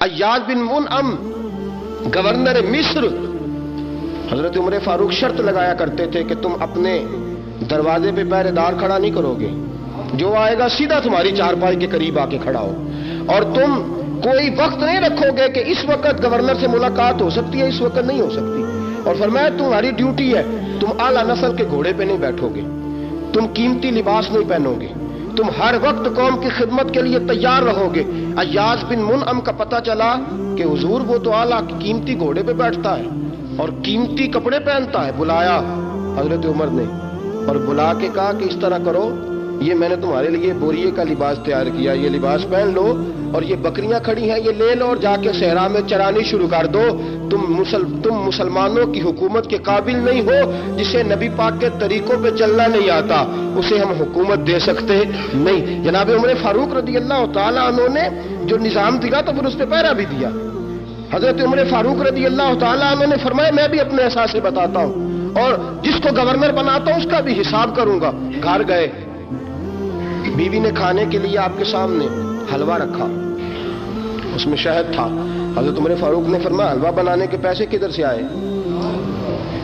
अय्याज बिन मुनअम governor मिस्र, हजरत उमर फारूक शर्त लगाया करते थे कि तुम अपने दरवाजे पे पहरेदार खड़ा नहीं करोगे, जो आएगा सीधा तुम्हारी चारपाई के करीब आके खड़ा हो, और तुम कोई वक्त नहीं रखोगे कि इस वक्त गवर्नर से मुलाकात हो सकती है, इस वक्त नहीं हो सकती। और फरमाया तुम्हारी ड्यूटी है, तुम आला नस्ल के घोड़े पे नहीं बैठोगे, तुम कीमती लिबास नहीं पहनोगे, तुम हर वक्त कौम की खिदमत के लिए तैयार रहोगे। अय्याज बिन मुनअम का पता चला कि हुजूर वो तो आला कीमती घोड़े पे बैठता है और कीमती कपड़े पहनता है। बुलाया हजरत उमर ने और बुला के कहा कि इस तरह करो, ये मैंने तुम्हारे लिए बोरिए का लिबास तैयार किया, ये लिबास पहन लो, और ये बकरियां खड़ी हैं ये ले लो और जाके सहरा में चरानी शुरू कर दो। तुम मुसलमानों की हुकूमत के काबिल नहीं हो, जिसे नबी पाक के तरीकों पे चलना नहीं आता, उसे हम हुकूमत दे सकते नहीं। जनाब उमर फारूक रज़ी अल्लाह तआला अन्हु ने जो निजाम दिया तो फिर उस पर पहरा भी दिया। हजरत उमर फारूक रज़ी अल्लाह तआला अन्हु ने फरमाया मैं भी अपने एहसास से बताता हूँ और जिसको गवर्नर बनाता हूँ उसका भी हिसाब करूंगा। घर गए, बीवी ने खाने के लिए आपके सामने हलवा रखा, उसमें शहद था। हजरत उमर फारूक ने फरमाया हलवा बनाने के पैसे किधर से आए,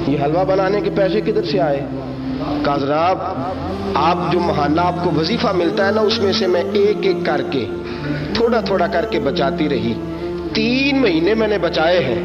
ये हलवा बनाने के पैसे किधर से आए? कहा जनाब आप जो महाना आपको वजीफा मिलता है ना, उसमें से मैं एक एक करके थोड़ा थोड़ा करके बचाती रही, 3 महीने मैंने बचाए हैं,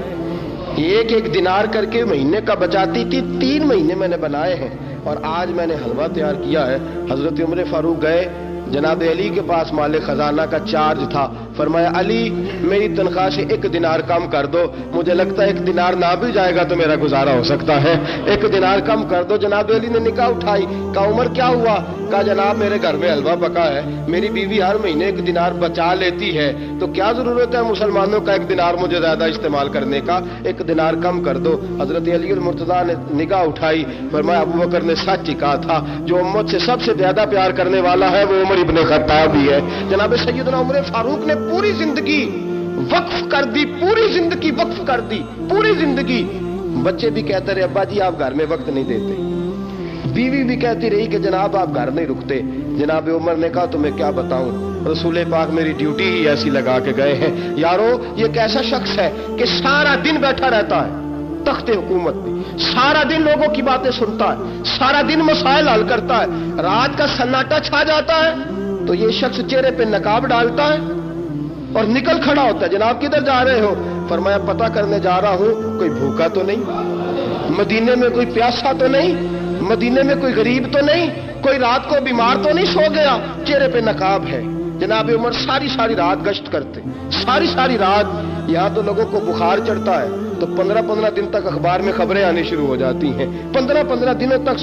एक एक दिनार करके महीने का बचाती थी, 3 महीने मैंने बनाए हैं और आज मैंने हलवा तैयार किया है। हजरत उमर फारूक गए, जनाब अली के पास माले खजाना का चार्ज था, फरमाया अली मेरी तनख्वाह से 1 दिनार कम कर दो, मुझे लगता है 1 दिनार ना भी जाएगा तो मेरा गुजारा हो सकता है, 1 दिनार कम कर दो। जनाब अली ने निगाह उठाई, कहा उमर क्या हुआ? कहा जनाब मेरे घर में हलवा पका है, मेरी बीवी हर महीने 1 दिनार बचा लेती है, तो क्या जरूरत है मुसलमानों का 1 दिनार मुझे ज्यादा इस्तेमाल करने का, 1 दिनार कम कर दो। हजरत अली मुर्तजा ने निगाह उठाई, फरमाया अबू बकर ने सच ही कहा था, जो उम्मत से सबसे ज्यादा प्यार करने वाला है वो उमर इब्ने खत्ताब ही है। जनाब सैयदना उमर फारूक ने पूरी जिंदगी वक्फ कर दी, पूरी जिंदगी वक्फ कर दी, पूरी जिंदगी। बच्चे भी कहते रहे अब्बा जी आप घर में वक्त नहीं देते, बीवी भी कहती रही कि जनाब आप घर नहीं रुकते। जनाब उमर ने कहा तुम्हें क्या बताऊं, रसूल पाक मेरी ड्यूटी ही ऐसी लगा के गए हैं। यारो ये कैसा शख्स है कि सारा दिन बैठा रहता है तख्ते हुकूमत में, सारा दिन लोगों की बातें सुनता है, सारा दिन मसाइल हल करता है, रात का सन्नाटा छा जाता है तो ये शख्स चेहरे पे नकाब डालता है और निकल खड़ा होता है। जनाब किधर जा रहे हो? फरमाया पता करने जा रहा हूं कोई भूखा तो नहीं, मदीने में कोई प्यासा तो नहीं, मदीने में कोई गरीब तो नहीं, कोई रात को बीमार तो नहीं सो गया, चेहरे पे नकाब है। जनाब उमर सारी सारी रात गश्त करते, सारी सारी रात। यहाँ तो लोगों को बुखार चढ़ता है तो 15-15 दिन तक अखबार में खबरें आनी शुरू हो जाती हैं, 15-15 दिनों तक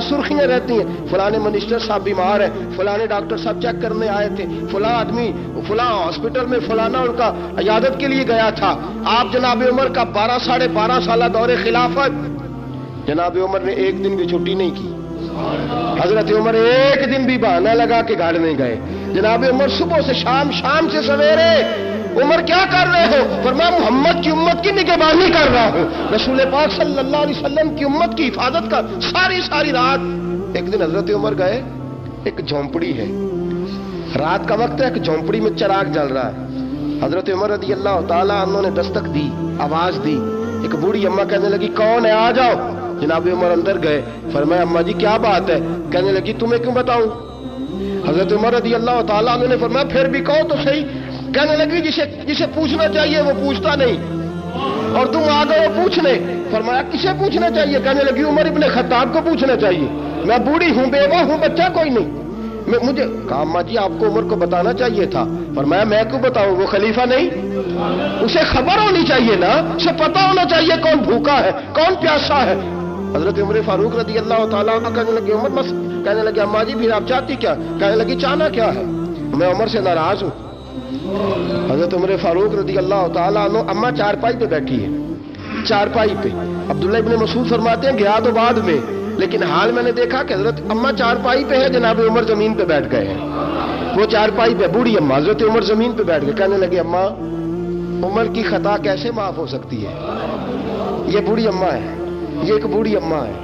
सुर्खियां रहती हैं, फलाने मिनिस्टर साहब बीमार है, फलाने डॉक्टर साहब चेक करने आए थे, फला आदमी फला हॉस्पिटल में फलाना उनका इयादत के लिए गया था। आप जनाब उमर का 12-12.5 साल दौरे खिलाफत, जनाब उमर ने 1 दिन भी छुट्टी नहीं की। हजरत उमर 1 दिन भी बहाना लगा के घर नहीं गए। जनाब उमर सुबह से शाम, शाम से सवेरे, उमर क्या कर रहे हो? फरमाया मोहम्मद की उम्मत की निगहबानी कर रहा हूं, रसूल पाक सल्लल्लाहु अलैहि वसल्लम की उम्मत की हिफाजत कर, सारी सारी रात। एक दिन हजरत उमर गए, एक झोंपड़ी है, रात का वक्त है, एक झोंपड़ी में चिराग जल रहा है। हजरत उमर रज़ी अल्लाह तआला अन्हु ने दस्तक दी, आवाज दी, एक बूढ़ी अम्मा कहने लगी कौन है आ जाओ। जनाब उमर अंदर गए, फरमाया अम्मा जी क्या बात है? कहने लगी तुम्हें क्यों बताऊं? हजरत उमर रज़ी अल्लाह तआला अन्हु ने फरमाया फिर भी कहो तो सही। कहने लगी जिसे पूछना चाहिए वो पूछता नहीं और तुम आ गए हो पूछने। फरमाया किसे पूछना चाहिए? कहने लगी उमर इब्ने खत्ताब को पूछना चाहिए, मैं बूढ़ी हूं, बेवा हूं, बच्चा कोई नहीं, मुझे कहा अम्मा जी आपको उमर को बताना चाहिए था। फरमाया मैं क्यों बताऊं, वो खलीफा नहीं, उसे खबर होनी चाहिए ना, उसे पता होना चाहिए कौन भूखा है कौन प्यासा है। हजरत उमर फारूक रज़ी अल्लाह तआला अन्हु कहने लगे उमर बस, कहने लगे अम्मा जी फिर आप चाहती क्या? कहने लगी चाहना क्या है, मैं उमर से नाराज हूं। हजरत उमर फारूक रज़ी अल्लाह तआला अन्हु, अम्मा चारपाई पे बैठी है, चारपाई पे। अब्दुल्लाह इब्ने मसूद फरमाते हैं गया तो बाद में, लेकिन हाल मैंने देखा कि हजरत अम्मा चारपाई पे है, जनाब उमर जमीन पे बैठ गए हैं। वो चारपाई पे बूढ़ी अम्मा, हजरत उमर जमीन पे बैठ गए। कहने लगे अम्मा उमर की खता कैसे माफ हो सकती है? ये बूढ़ी अम्मा है, ये एक बूढ़ी अम्मा है,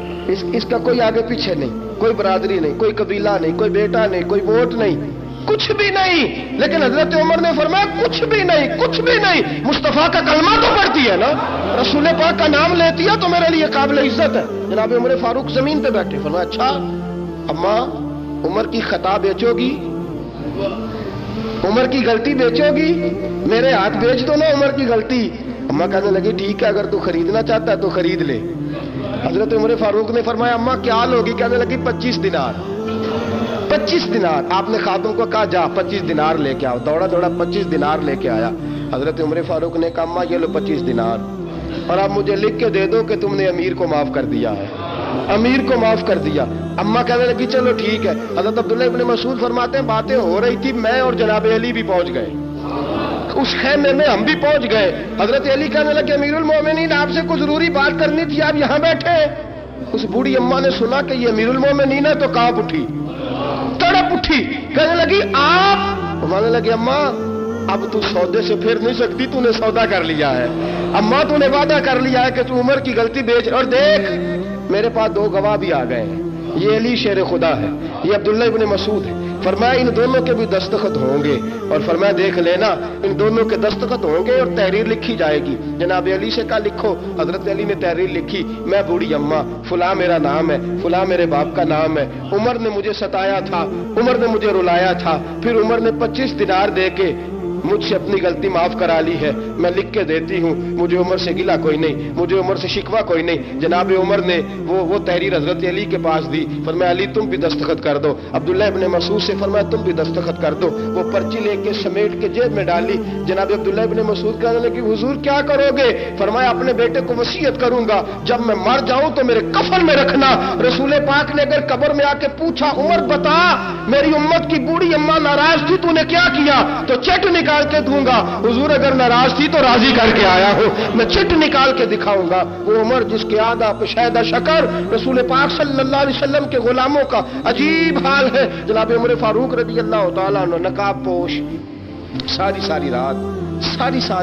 इसका कोई आगे पीछे नहीं, कोई बरादरी नहीं, कोई कबीला नहीं, कोई बेटा नहीं, कोई वोट नहीं, कुछ भी नहीं। लेकिन हजरत उमर ने फरमाया कुछ भी नहीं, कुछ भी नहीं। मुस्तफा का कलमा तो पढ़ती है ना, रसूल पाक का नाम लेती है तो मेरे लिए काबिल इज्जत है। जनाब उमर फारूक जमीन पे बैठे, फरमाया अच्छा अम्मा उमर की खता बेचोगी, उमर की गलती बेचोगी, मेरे हाथ बेच दो ना उमर की गलती। अम्मा कहने लगी ठीक है, अगर तू खरीदना चाहता है तो खरीद ले। हजरत उमर फारूक ने फरमाया अम्मा क्या लोगी? कहने लगी 25 दिनार। 25 दिनार। आपने खातून को कहा जा 25 दिनार लेके आओ। दौड़ा दौड़ा 25 दिनार लेके आया। हजरत उमर फारूक ने कहा अम्मा ये लो 25 दिनार, और आप मुझे लिख के दे दो कि तुमने अमीर को माफ कर दिया है, अमीर को माफ कर दिया। अम्मा कहने लगी चलो ठीक है। हजरत अब्दुल्लाह इब्न मसूद फरमाते हैं बातें हो रही थी, मैं और जनाब अली भी पहुंच गए, उस खेमे में हम भी पहुंच गए। हजरत अली कहने लगे अमीरुल मोमिनीन आपसे कुछ जरूरी बात करनी थी, आप यहां बैठे। उस बूढ़ी अम्मा ने सुना कि ये अमीरुल मोमिनीन है तो कांप उठी, तड़प उठी, कहने लगी आप। मानने लगी अम्मा अब तू सौदे से फिर नहीं सकती, तूने सौदा कर लिया है। अम्मा तूने वादा कर लिया है कि तू उमर की गलती बेच। और देख मेरे पास 2 गवाह भी आ गए हैं, ये अली शेर खुदा है, ये अब्दुल्ला इब्न मसूद है। फरमाया इन दोनों के भी दस्तखत होंगे, और फरमाया देख लेना इन दोनों के दस्तखत होंगे और तहरीर लिखी जाएगी। जनाब अली से कहा लिखो। हजरत अली ने तहरीर लिखी, मैं बूढ़ी अम्मा, फुला मेरा नाम है, फुला मेरे बाप का नाम है, उमर ने मुझे सताया था, उमर ने मुझे रुलाया था, फिर उमर ने 25 दिनार दे के मुझसे अपनी गलती माफ करा ली है, मैं लिख के देती हूँ, मुझे उमर से गिला कोई नहीं, मुझे उमर से शिकवा कोई नहीं। जनाब उमर ने वो तहरीर हजरत अली के पास दी। फरमाया अली तुम भी दस्तखत कर दो। अब्दुल्ला इब्न मसूद से फरमाया तुम भी दस्तखत कर दो। वो पर्ची लेके समेट के जेब में डाली। जनाब अब्दुल्ला इब्न मसूद कहने लगे हुजूर क्या करोगे? फरमाया अपने बेटे को वसीयत करूंगा, जब मैं मर जाऊं तो मेरे कफन में रखना। रसूल पाक ने अगर कब्र में आके पूछा उमर बता मेरी उम्मत की बूढ़ी अम्मा नाराज थी, तूने क्या किया? तो चट निकाल के दूंगा, हुजूर अगर नाराज थी तो राजी करके आया हूं, मैं चिट निकाल के दिखाऊंगा। वो उमर जिसके आदा पशैदा शकर रसूल पाक सल्लल्लाहु अलैहि वसल्लम के गुलामों का अजीब हाल है। जनाब उमर फारूक रज़ी अल्लाह तआला अन्हु नकाब पोश, सारी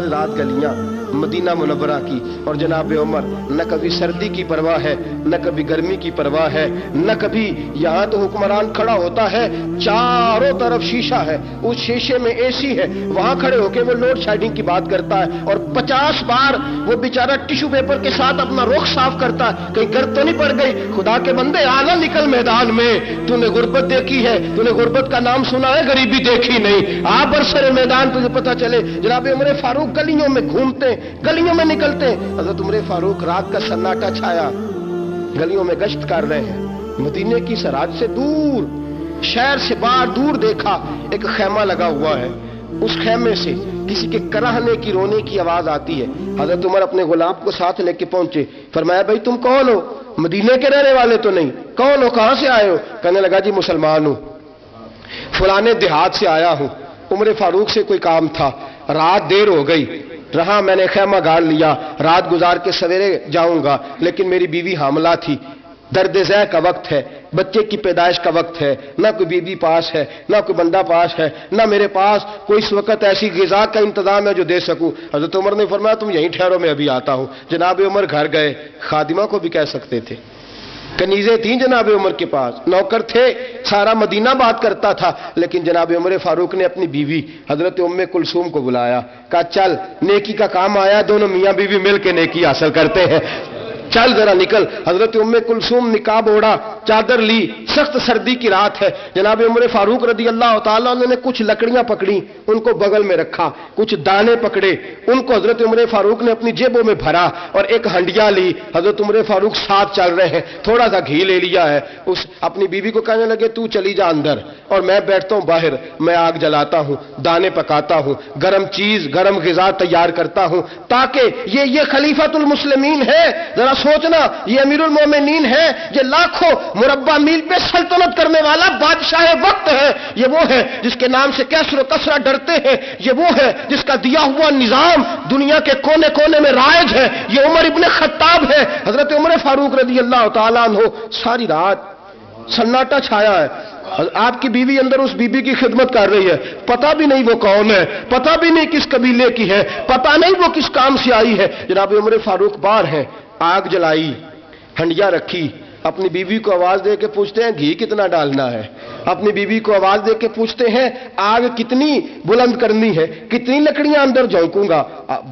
रात गलियां मदीना मुनव्वरा की। और जनाब उमर न कभी सर्दी की परवाह है, न कभी गर्मी की परवाह है, न कभी। यहां तो हुक्मरान खड़ा होता है, चारों तरफ शीशा है, उस शीशे में एसी है, वहां खड़े होकर वो लोड शेडिंग की बात करता है, और 50 बार वो बेचारा टिश्यू पेपर के साथ अपना रुख साफ करता है, कहीं गर्द तो नहीं पड़ गई। खुदा के बंदे आना निकल मैदान में, तूने गुर्बत देखी है, तूने गुर्बत का नाम सुना है, गरीबी देखी नहीं। आप बरसरे मैदान तुझे पता चले। जनाब उमर फारूक गलियों में घूमते, गलियों में निकलते। हजरत उमर फारूक रात का सन्नाटा छाया, गलियों में गश्त कर रहे हैं। मदीने की सराज से दूर, शहर से बाहर दूर देखा एक खैमा लगा हुआ है, उस खैमे से किसी के कराहने की रोने की आवाज आती है। हजरत उमर अपने गुलाम को साथ लेके पहुंचे। फरमाया भाई तुम कौन हो? मदीने के रहने वाले तो नहीं, कौन हो, कहां से आए हो? कहने लगा जी मुसलमान हूं, फलाने देहात से आया हूं, उमर फारूक से कोई काम था, रात देर हो गई, रहा मैंने खैमा गाड़ लिया, रात गुजार के सवेरे जाऊंगा, लेकिन मेरी बीवी हामला थी, दर्द ज़ै का वक्त है, बच्चे की पैदाइश का वक्त है, ना कोई बीबी पास है, ना कोई बंदा पास है, ना मेरे पास कोई इस वक्त ऐसी ग़िज़ा का इंतजाम है जो दे सकूं। हज़रत उमर ने फरमाया तुम यहीं ठहरो, मैं अभी आता हूं। जनाब उमर घर गए, खादिमा को भी कह सकते थे, कनीज़ें थी जनाब उमर के पास, नौकर थे, सारा मदीना बात करता था, लेकिन जनाब उमर फारूक ने अपनी बीवी हजरत उम्मे कुलसूम को बुलाया, कहा चल नेकी का काम आया, दोनों मियां बीवी मिल के नेकी हासिल करते हैं, चल जरा निकल। हजरत उम्मे कुलसूम निकाब ओढ़ा, चादर ली, सख्त सर्दी की रात है। जनाब उमर फारूक रज़ी अल्लाह तआला अन्हु ने कुछ लकड़ियां पकड़ी, उनको बगल में रखा, कुछ दाने पकड़े, उनको हजरत उमर फारूक ने अपनी जेबों में भरा, और एक हंडिया ली। हजरत उमर फारूक साथ चल रहे हैं, थोड़ा सा घी ले लिया है। उस अपनी बीवी को कहने लगे तू चली जा अंदर, और मैं बैठता हूं बाहर, मैं आग जलाता हूं, दाने पकाता हूं, गर्म चीज गर्म ग़िज़ा तैयार करता हूं, ताकि ये खलीफतुल मुस्लिमीन है, जरा सोचना, ये अमीरुल मोमिनीन है, ये लाखों मुरब्बा मील पे सल्तनत करने वाला बादशाह वक्त है, ये वो है जिसके नाम से कैसर कसरा डरते हैं, ये वो है जिसका दिया हुआ निजाम दुनिया के कोने कोने में राइज है, ये उमर इब्न खत्ताब है। हजरत उमर फारूक रज़ी अल्लाह तआला अन्हु, सारी रात सन्नाटा छाया है, आपकी बीवी अंदर उस बीबी की खिदमत कर रही है, पता भी नहीं वो कौन है, पता भी नहीं किस कबीले की है, पता नहीं वो किस काम से आई है। जनाब उमर फारूक बाहर है, आग जलाई, हंडिया रखी, اپنی بیوی کو آواز دے کے پوچھتے ہیں گھی کتنا ڈالنا ہے، اپنی بیوی کو آواز دے کے پوچھتے ہیں آگ کتنی بلند کرنی ہے، کتنی لکڑیاں اندر جھونکوں گا۔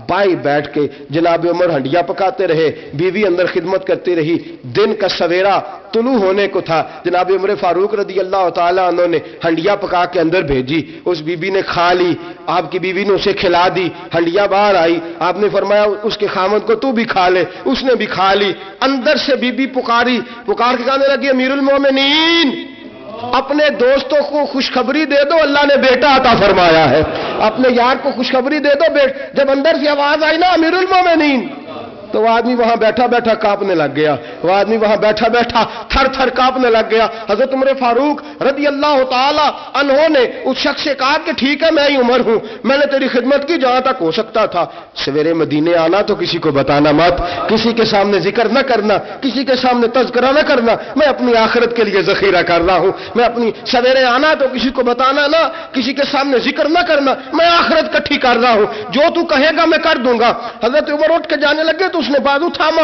بھائی بیٹھ کے جناب عمر ہنڈیاں پکاتے رہے، بیوی اندر خدمت کرتی رہی۔ دن کا سویرا طلوع ہونے کو تھا، جناب عمر فاروق رضی اللہ تعالیٰ عنہ نے ہنڈیاں پکا کے اندر بھیجی، اس بیوی نے کھا لی، آپ کی بیوی نے اسے کھلا دی، ہنڈیاں باہر آئی، آپ نے فرمایا اس کے خامد کو تو بھی کھا لے، اس نے بھی کھا لی۔ اندر سے بیوی پکار کے کہنے لگی امیر المومنین اپنے دوستوں کو خوشخبری دے دو، اللہ نے بیٹا عطا فرمایا ہے، اپنے یار کو خوشخبری دے دو جب اندر سے آواز آئی نا امیر المومنین تو وہ آدمی وہاں بیٹھا بیٹھا کانپنے لگ گیا، وہ آدمی وہاں بیٹھا بیٹھا تھر تھر کانپنے لگ گیا۔ حضرت عمر فاروق رضی اللہ تعالی عنہ نے اس شخص سے کہا کہ ٹھیک ہے میں ہی عمر ہوں، میں نے تیری خدمت کی جہاں تک ہو سکتا تھا، سویرے مدینے آنا تو کسی کو بتانا مت، کسی کے سامنے ذکر نہ کرنا، کسی کے سامنے تذکرہ نہ کرنا، میں اپنی آخرت کے لیے ذخیرہ کر رہا ہوں، میں اپنی سویرے آنا تو کسی کو بتانا نہ، کسی کے سامنے ذکر نہ کرنا، میں آخرت کٹھی کر رہا ہوں، جو تو کہے گا میں کر دوں گا۔ حضرت عمر اٹھ کے جانے لگے تو اس نے بازو تھاما،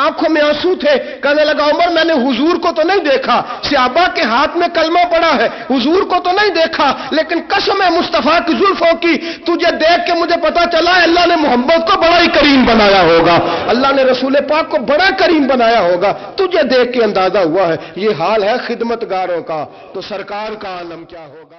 آنکھوں میں آنسو تھے، کہنے لگا عمر میں نے حضور کو تو نہیں دیکھا، صحابہ کے ہاتھ میں کلمہ پڑا ہے، حضور کو تو نہیں دیکھا، لیکن قسم ہے مصطفیٰ کی زلفوں کی، تجھے دیکھ کے مجھے پتا چلا اللہ نے محمد کو بڑا ہی کریم بنایا ہوگا، اللہ نے رسول پاک کو بڑا کریم بنایا ہوگا، تجھے دیکھ کے اندازہ ہوا ہے۔ یہ حال ہے خدمتگاروں کا، تو سرکار کا عالم کیا ہوگا۔